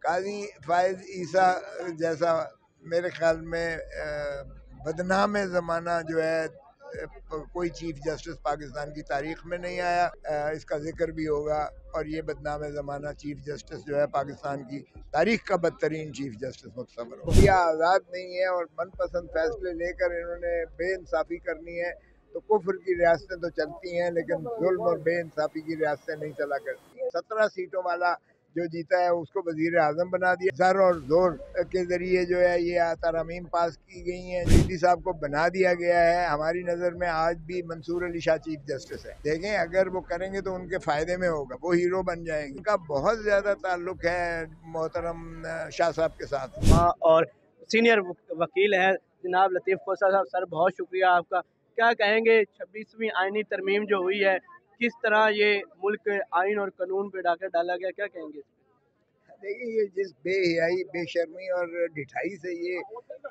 قاضی فائز عیسیٰ جیسا میرے خیال میں بدنام زمانہ جو ہے کوئی چیف جسٹس پاکستان کی تاریخ میں نہیں آیا، اس کا ذکر بھی ہوگا، اور یہ بدنام زمانہ چیف جسٹس جو ہے پاکستان کی تاریخ کا بدترین چیف جسٹس متصور ہو۔ یہ آزاد نہیں ہے اور من پسند فیصلے لے کر انہوں نے بے انصافی کرنی ہے، تو کفر کی ریاستیں تو چلتی ہیں لیکن ظلم اور بے انصافی کی ریاستیں نہیں چلا کرتی ہیں۔ 17 سیٹوں والا جو جیتا ہے اس کو وزیر اعظم بنا دیا، زر اور زور کے ذریعے جو ہے یہ ترامیم پاس کی گئی ہیں، ڈی صاحب کو بنا دیا گیا ہے۔ ہماری نظر میں آج بھی منصور علی شاہ چیف جسٹس ہے، دیکھیں اگر وہ کریں گے تو ان کے فائدے میں ہوگا، وہ ہیرو بن جائیں گے۔ ان کا بہت زیادہ تعلق ہے محترم شاہ صاحب کے ساتھ۔ اور سینئر وکیل ہیں جناب لطیف کھوسہ صاحب، سر بہت شکریہ آپ کا۔ کیا کہیں گے 26ویں آئینی ترمیم جو ہوئی ہے، کس طرح یہ ملک آئین اور قانون پہ ڈاکہ ڈالا گیا، کیا کہیں گے؟ دیکھیں یہ جس بے حیائی، بے شرمی اور ڈھٹائی سے یہ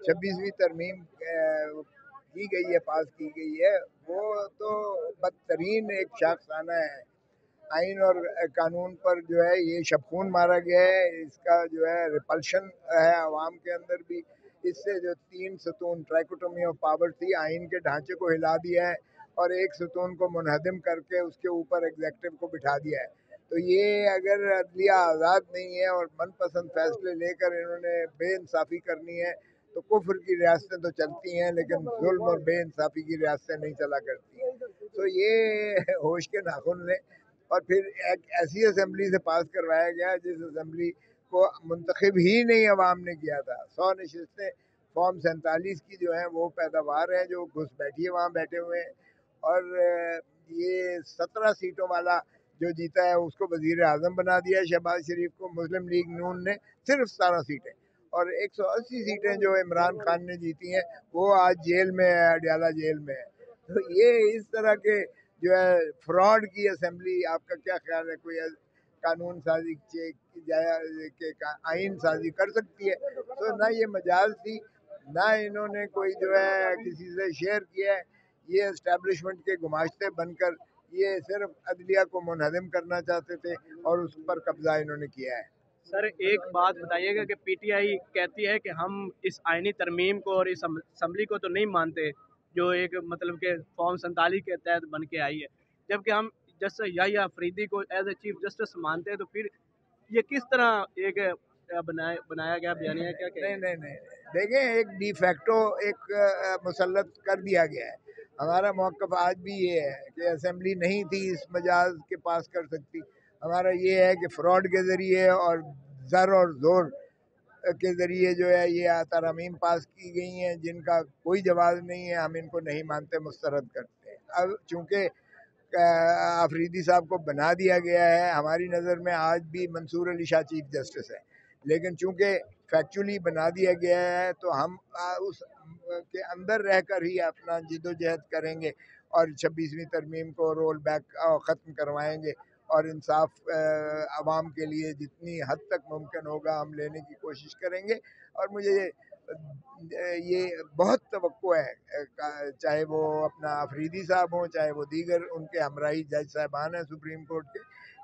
26ویں ترمیم کی گئی ہے، پاس کی گئی ہے، وہ تو بدترین ایک شاخسانہ ہے۔ آئین اور قانون پر جو ہے یہ شبخون مارا گیا ہے، اس کا جو ہے ریپلشن ہے عوام کے اندر بھی۔ اس سے جو 3 ستون ٹرائکوٹومی آف پاور تھی، آئین کے ڈھانچے کو ہلا دیا ہے اور ایک ستون کو منہدم کر کے اس کے اوپر ایگزیکٹو کو بٹھا دیا ہے۔ تو یہ اگر عدلیہ آزاد نہیں ہے اور من پسند فیصلے لے کر انہوں نے بے انصافی کرنی ہے، تو کفر کی ریاستیں تو چلتی ہیں لیکن ظلم اور بے انصافی کی ریاستیں نہیں چلا کرتی ہیں۔ تو یہ ہوش کے ناخن لیں، اور پھر ایک ایسی اسمبلی سے پاس کروایا گیا جس اسمبلی کو منتخب ہی نہیں عوام نے کیا تھا۔ 100 نشستیں فارم 47 کی جو ہیں وہ پیداوار ہیں، جو گھس بیٹھیے وہاں بیٹھے ہوئے ہیں، اور یہ 17 سیٹوں والا جو جیتا ہے اس کو وزیر اعظم بنا دیا ہے شہباز شریف کو۔ مسلم لیگ نون نے صرف 17 سیٹیں اور 180 سیٹیں جو عمران خان نے جیتی ہیں وہ آج جیل میں ہے، اڈیالہ جیل میں ہے۔ تو یہ اس طرح کے جو ہے فراڈ کی اسمبلی، آپ کا کیا خیال ہے کوئی قانون سازی کے آئین سازی کر سکتی ہے؟ تو نہ یہ مجاز تھی، نہ انہوں نے کوئی جو ہے کسی سے شیئر کیا ہے۔ یہ اسٹیبلشمنٹ کے گماشتے بن کر یہ صرف عدلیہ کو منہدم کرنا چاہتے تھے اور اس پر قبضہ انہوں نے کیا ہے۔ سر ایک بات بتائیے گا کہ پی ٹی آئی کہتی ہے کہ ہم اس آئینی ترمیم کو اور اس اسمبلی کو تو نہیں مانتے جو ایک مطلب کہ فارم 47 کے تحت بن کے آئی ہے، جبکہ ہم جسٹس یحییٰ افریدی کو ایز اے چیف جسٹس مانتے ہیں، تو پھر یہ کس طرح ایک بنایا گیا بیانیہ؟ کیا کہیں؟ نہیں دیکھیں، ایک ڈی فیکٹو ایک مسلط کر دیا گیا ہے۔ ہمارا موقف آج بھی یہ ہے کہ اسمبلی نہیں تھی اس مجاز کے پاس کر سکتی۔ ہمارا یہ ہے کہ فراڈ کے ذریعے اور زر اور زور کے ذریعے جو ہے یہ ترامیم پاس کی گئی ہیں جن کا کوئی جواز نہیں ہے، ہم ان کو نہیں مانتے، مسترد کرتے ہیں۔ اب چونکہ افریدی صاحب کو بنا دیا گیا ہے، ہماری نظر میں آج بھی منصور علی شاہ چیف جسٹس ہے، لیکن چونکہ فیکچولی بنا دیا گیا ہے تو ہم اس کے اندر رہ کر ہی اپنا جد و جہد کریں گے اور 26ویں ترمیم کو رول بیک ختم کروائیں گے، اور انصاف عوام کے لیے جتنی حد تک ممکن ہوگا ہم لینے کی کوشش کریں گے۔ اور مجھے یہ بہت توقع ہے، چاہے وہ اپنا افریدی صاحب ہوں، چاہے وہ دیگر ان کے ہمراہی جج صاحبان ہیں سپریم کورٹ کے،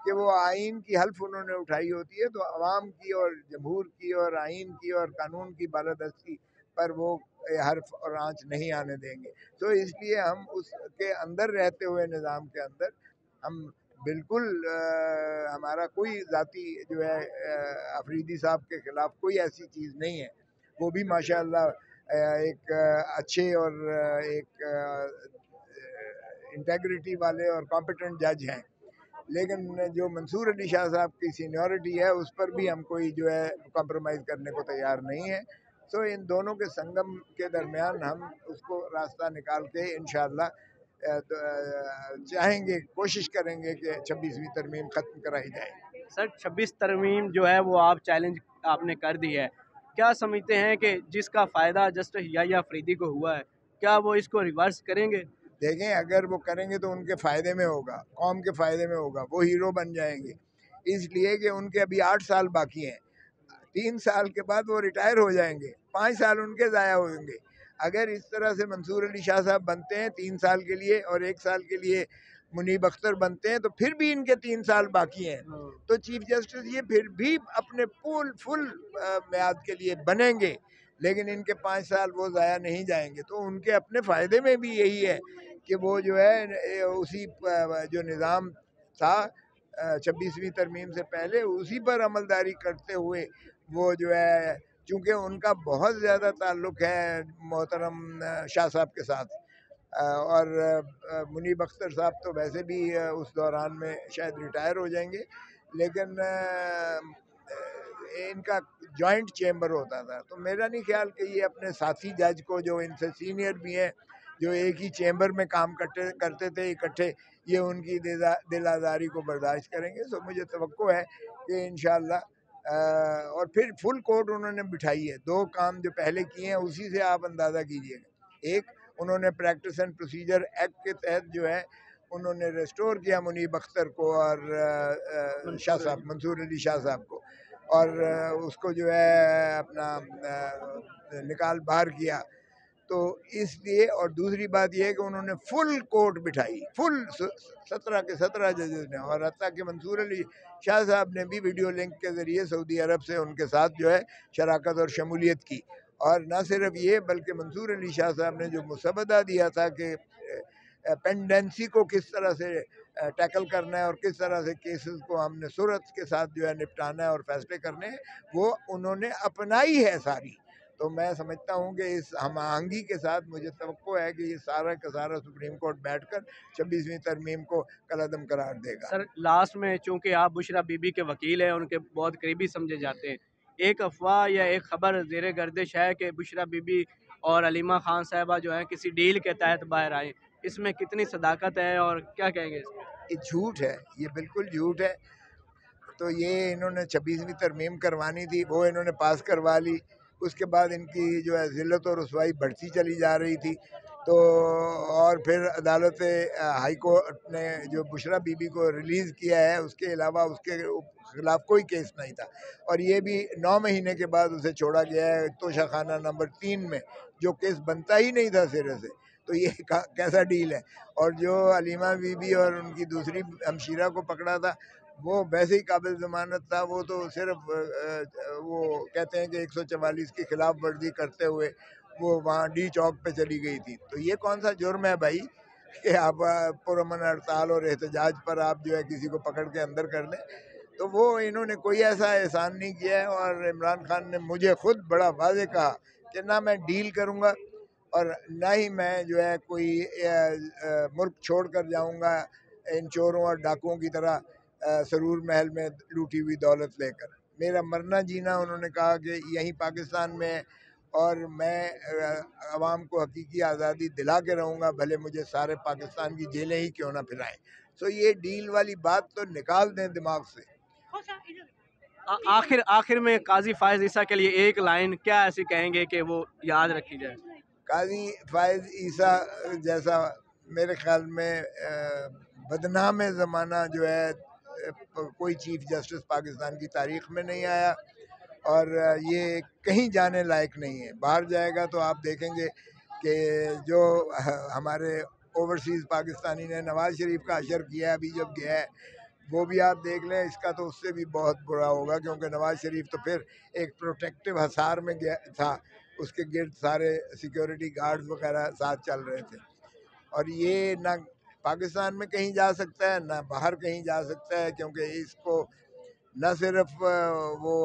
کہ وہ آئین کی حلف انہوں نے اٹھائی ہوتی ہے تو عوام کی اور جمہور کی اور آئین کی اور قانون کی بالادستی پر وہ حرف اور آنچ نہیں آنے دیں گے۔ تو اس لیے ہم اس کے اندر رہتے ہوئے نظام کے اندر ہم بالکل ہمارا کوئی ذاتی جو ہے افریدی صاحب کے خلاف کوئی ایسی چیز نہیں ہے، وہ بھی ماشاءاللہ ایک اچھے اور ایک انٹیگریٹی والے اور کمپیٹنٹ جج ہیں، لیکن جو منصور علی شاہ صاحب کی سینیورٹی ہے اس پر بھی ہم کوئی جو ہے کمپرومائز کرنے کو تیار نہیں ہے۔ سو ان دونوں کے سنگم کے درمیان ہم اس کو راستہ نکال کے انشاءاللہ چاہیں گے، کوشش کریں گے کہ 26ویں ترمیم ختم کرائی جائے۔ سر 26 ترمیم جو ہے وہ آپ چیلنج آپ نے کر دی ہے، کیا سمجھتے ہیں کہ جس کا فائدہ جسٹس یحییٰ افریدی کو ہوا ہے، کیا وہ اس کو ریورس کریں گے؟ دیکھیں اگر وہ کریں گے تو ان کے فائدے میں ہوگا، قوم کے فائدے میں ہوگا، وہ ہیرو بن جائیں گے، اس لیے کہ ان کے ابھی 8 سال باقی ہیں، 3 سال کے بعد وہ ریٹائر ہو جائیں گے، 5 سال ان کے ضائع ہوئیں گے۔ اگر اس طرح سے منصور علی شاہ صاحب بنتے ہیں 3 سال کے لیے اور 1 سال کے لیے منیب اختر بنتے ہیں تو پھر بھی ان کے 3 سال باقی ہیں، تو چیف جسٹس یہ پھر بھی اپنے فل میعاد کے لیے بنیں گے، لیکن ان کے 5 سال وہ ضائع نہیں جائیں گے۔ تو ان کے اپنے فائدے میں بھی یہی ہے کہ وہ جو ہے اسی جو نظام تھا 26ویں ترمیم سے پہلے اسی پر عملداری کرتے ہوئے وہ جو ہے، چونکہ ان کا بہت زیادہ تعلق ہے محترم شاہ صاحب کے ساتھ، اور منیب اختر صاحب تو ویسے بھی اس دوران میں شاید ریٹائر ہو جائیں گے، لیکن ان کا جوائنٹ چیمبر ہوتا تھا۔ تو میرا نہیں خیال کہ یہ اپنے ساتھی جج کو جو ان سے سینئر بھی ہیں، جو ایک ہی چیمبر میں کام کرتے تھے اکٹھے، یہ ان کی دل آزاری کو برداشت کریں گے۔ سو مجھے توقع ہے کہ انشاءاللہ اور پھر فل کورٹ انہوں نے بٹھائی ہے۔ 2 کام جو پہلے کیے ہیں اسی سے آپ اندازہ کیجئے گا۔ ایک، انہوں نے پریکٹس اینڈ پروسیجر ایکٹ کے تحت جو ہے انہوں نے ریسٹور کیا منیب اختر کو اور شاہ صاحب، منصور علی شاہ صاحب کو، اور اس کو جو ہے اپنا نکال باہر کیا۔ تو اس لیے، اور دوسری بات یہ ہے کہ انہوں نے فل کورٹ بٹھائی، فل 17 کے 17 ججز نے، اور حتیٰ کہ منصور علی شاہ صاحب نے بھی ویڈیو لنک کے ذریعے سعودی عرب سے ان کے ساتھ جو ہے شراکت اور شمولیت کی۔ اور نہ صرف یہ بلکہ منصور علی شاہ صاحب نے جو مسودہ دیا تھا کہ پینڈنسی کو کس طرح سے ٹیکل کرنا ہے اور کس طرح سے کیسز کو ہم نے سرعت کے ساتھ جو ہے نپٹانا ہے اور فیصلے کرنے ہیں، وہ انہوں نے اپنائی ہے ساری۔ تو میں سمجھتا ہوں کہ اس ہم آہنگی کے ساتھ مجھے توقع ہے کہ یہ سارا کا سارا سپریم کورٹ بیٹھ کر 26ویں ترمیم کو کالعدم قرار دے گا۔ سر لاسٹ میں چونکہ آپ بشریٰ بی بی کے وکیل ہیں، ان کے بہت قریبی سمجھے جاتے ہیں، ایک افواہ یا ایک خبر زیر گردش ہے کہ بشریٰ بی بی اور علیمہ خان صاحبہ جو ہیں کسی ڈیل کے تحت باہر آئیں، اس میں کتنی صداقت ہے اور کیا کہیں گے اس میں؟ یہ جھوٹ ہے، یہ بالکل جھوٹ ہے۔ تو یہ انہوں نے 26ویں ترمیم کروانی تھی، وہ انہوں نے پاس کروا لی، اس کے بعد ان کی جو ہے ذلت و رسوائی بڑھتی چلی جا رہی تھی۔ تو اور پھر عدالت ہائی کورٹ نے جو بشریٰ بی بی کو ریلیز کیا ہے، اس کے علاوہ اس کے خلاف کوئی کیس نہیں تھا، اور یہ بھی 9 مہینے کے بعد اسے چھوڑا گیا ہے توشہ خانہ نمبر 3 میں، جو کیس بنتا ہی نہیں تھا سرے سے۔ تو یہ کیسا ڈیل ہے؟ اور جو علیمہ بی بی اور ان کی دوسری ہمشیرہ کو پکڑا تھا، وہ ویسے ہی قابل ضمانت تھا، وہ تو صرف وہ کہتے ہیں کہ 144 کی خلاف ورزی کرتے ہوئے وہ وہاں ڈی چوک پہ چلی گئی تھی۔ تو یہ کون سا جرم ہے بھائی کہ آپ پرامن ہڑتال اور احتجاج پر آپ جو ہے کسی کو پکڑ کے اندر کر دیں؟ تو وہ انہوں نے کوئی ایسا احسان نہیں کیا ہے، اور عمران خان نے مجھے خود بڑا واضح کہا کہ نہ میں ڈیل کروں گا اور نہ ہی میں جو ہے کوئی ملک چھوڑ کر جاؤں گا ان چوروں اور ڈاکوؤں کی طرح سرور محل میں لوٹی ہوئی دولت لے کر۔ میرا مرنا جینا انہوں نے کہا کہ یہیں پاکستان میں ہے، اور میں عوام کو حقیقی آزادی دلا کے رہوں گا، بھلے مجھے سارے پاکستان کی جیلیں ہی کیوں نہ پھرائیں۔ سو یہ ڈیل والی بات تو نکال دیں دماغ سے۔ آخر میں قاضی فائز عیسیٰ کے لیے ایک لائن کیا ایسی کہیں گے کہ وہ یاد رکھی جائے؟ قاضی فائز عیسیٰ جیسا میرے خیال میں بدنام زمانہ جو ہے کوئی چیف جسٹس پاکستان کی تاریخ میں نہیں آیا، اور یہ کہیں جانے لائق نہیں ہے۔ باہر جائے گا تو آپ دیکھیں گے کہ جو ہمارے اوورسیز پاکستانی نے نواز شریف کا اشر کیا ہے ابھی جب گیا ہے، وہ بھی آپ دیکھ لیں، اس کا تو اس سے بھی بہت برا ہوگا، کیونکہ نواز شریف تو پھر ایک پروٹیکٹیو حصار میں گیا تھا، اس کے گرد سارے سیکیورٹی گارڈز وغیرہ ساتھ چل رہے تھے، اور یہ نہ پاکستان میں کہیں جا سکتا ہے نہ باہر کہیں جا سکتا ہے، کیونکہ اس کو نہ صرف وہ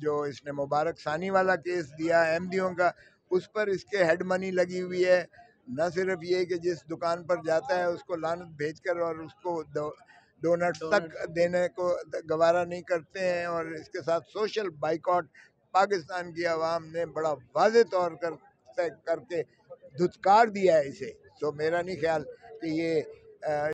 جو اس نے مبارک ثانی والا کیس دیا احمدیوں کا، اس پر اس کے ہیڈ منی لگی ہوئی ہے، نہ صرف یہ کہ جس دکان پر جاتا ہے اس کو لعنت بھیج کر اور اس کو ڈونٹس تک دینے کو گوارا نہیں کرتے ہیں، اور اس کے ساتھ سوشل بائیکاٹ پاکستان کی عوام نے بڑا واضح طور کر کے دھتکار دیا ہے اسے۔ تو میرا نہیں خیال کہ یہ